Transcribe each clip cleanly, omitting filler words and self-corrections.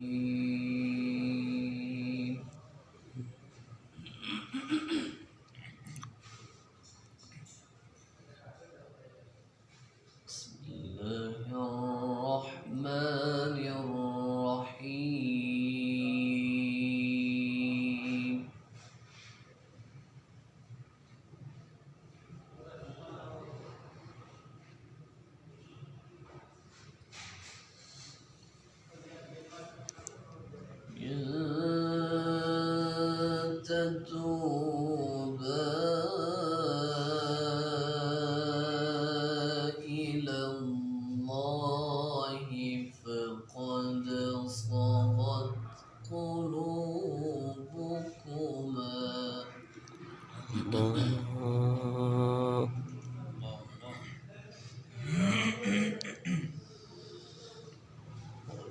بسم الله الرحمن الرحيم. إن تتوبا إلى الله فقد صغت قلوبكما.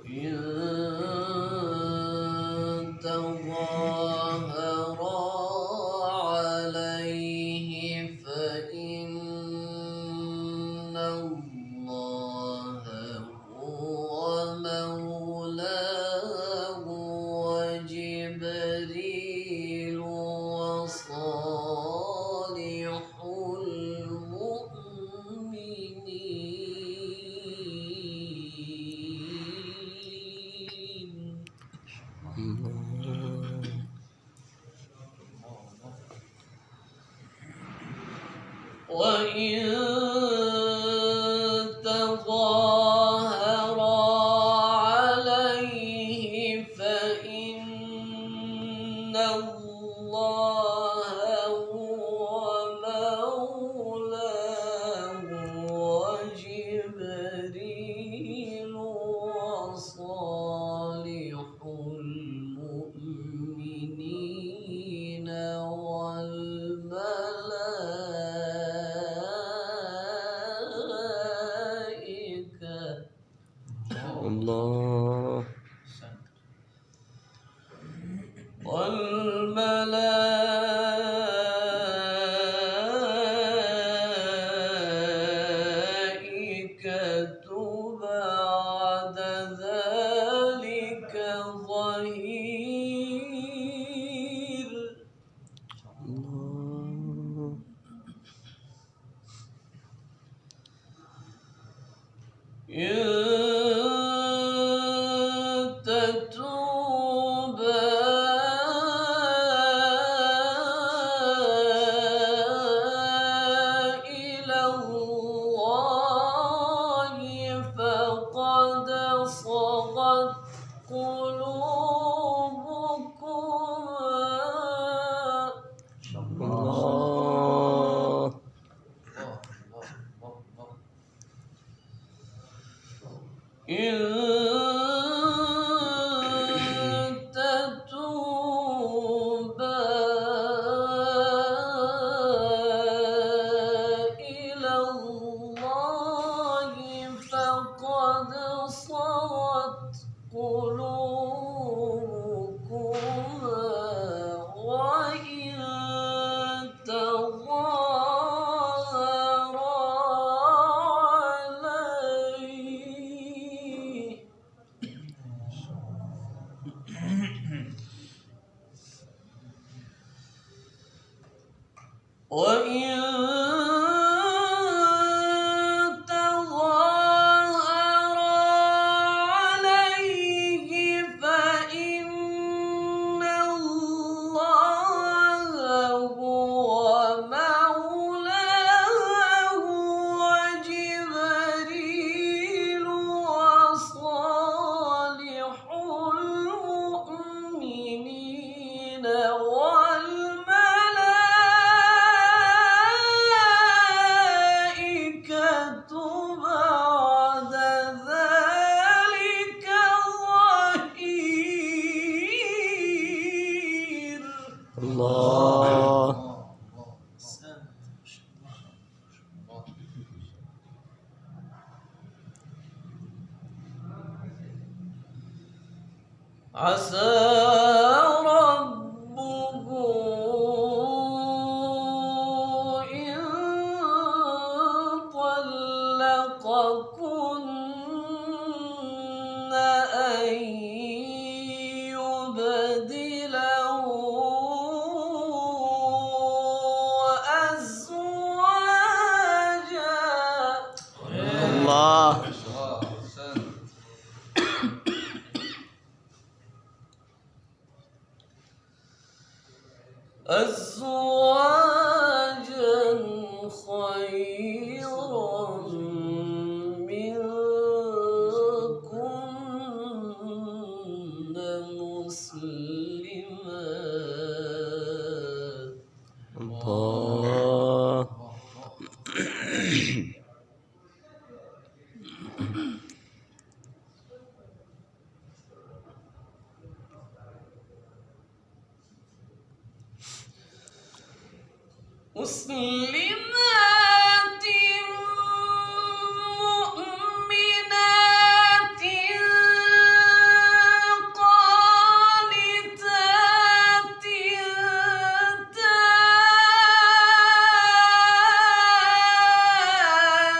وإن تظاهرا عليه فإن الله هو مولاه وجبريل وصالح المؤمنين. وإن تظاهرا عليه فإن الله هو مولاه وجبريل وصالح المؤمنين الله والملائكة بعد ذلك ظهير. تتوبا إلى الله فقد صغت قلوبكما. الله إن تتوبا إلى الله فقد صغت قلوبكما وإن تظاهرا عليه وإن تظاهرا عليه فإن الله هو مولاه وجبريل وصالح المؤمنين والملائكة بعد ذلك ظهير. الله عسى ربه إن طلقكن أن أزواجا خيرا منكن مسلمات. الله. مسلمات مؤمنات قانتات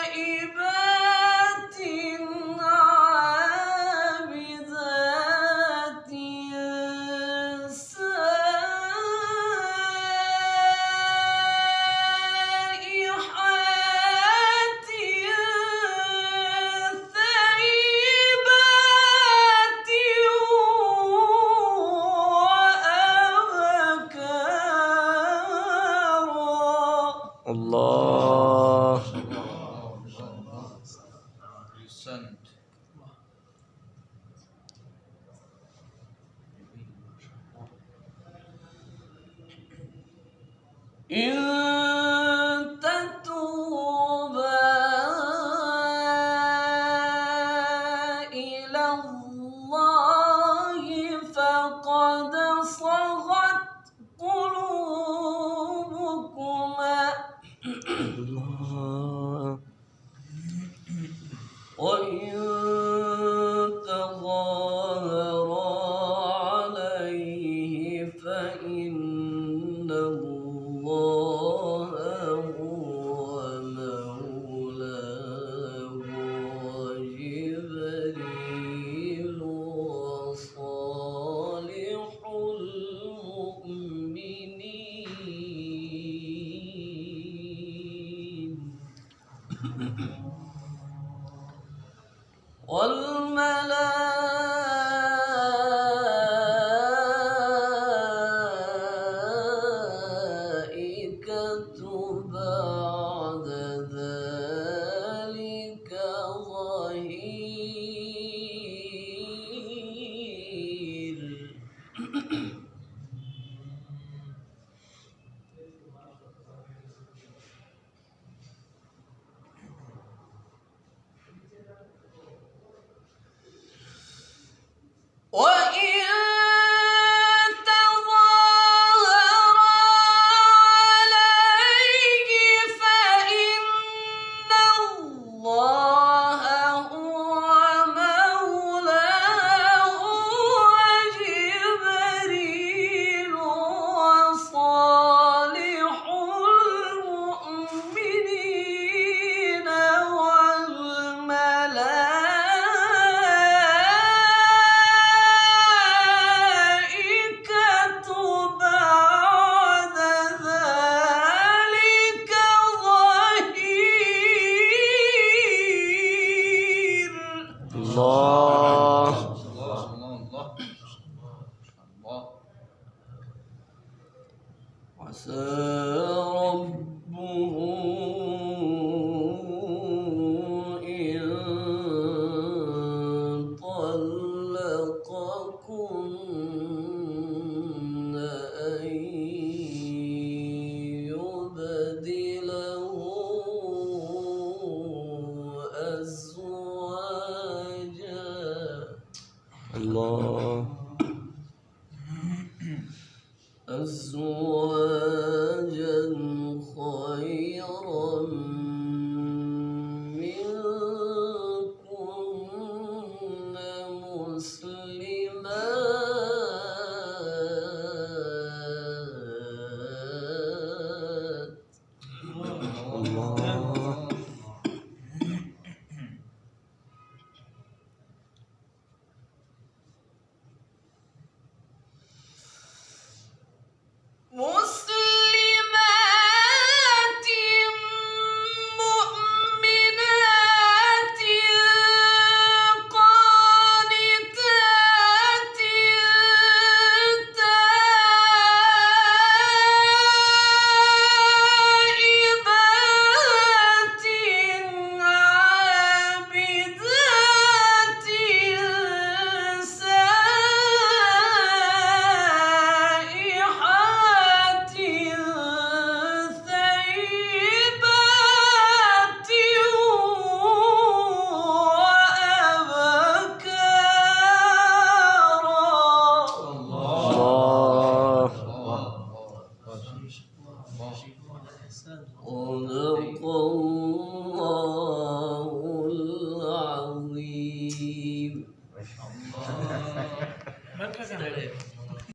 تائبات عابدات الله. أحسنت. إن تتوبا إلى الله فقد صغت قلوبكما وإن تظاهرا عليه فإن الله هو مولاه وجبريل وصالح المؤمنين والملائكة بعد ذلك ظهير. وإن تظاهرا عليه فإن الله هو مولاه وجبريل وصالح المؤمنين والملائكة بعد ذلك ظهير. الله. عسى ربه إن طلقكن أن يبدله أزواجا. الله. أزواجا خيرا منكن مسلمات. الله. مسلم Bangka kan?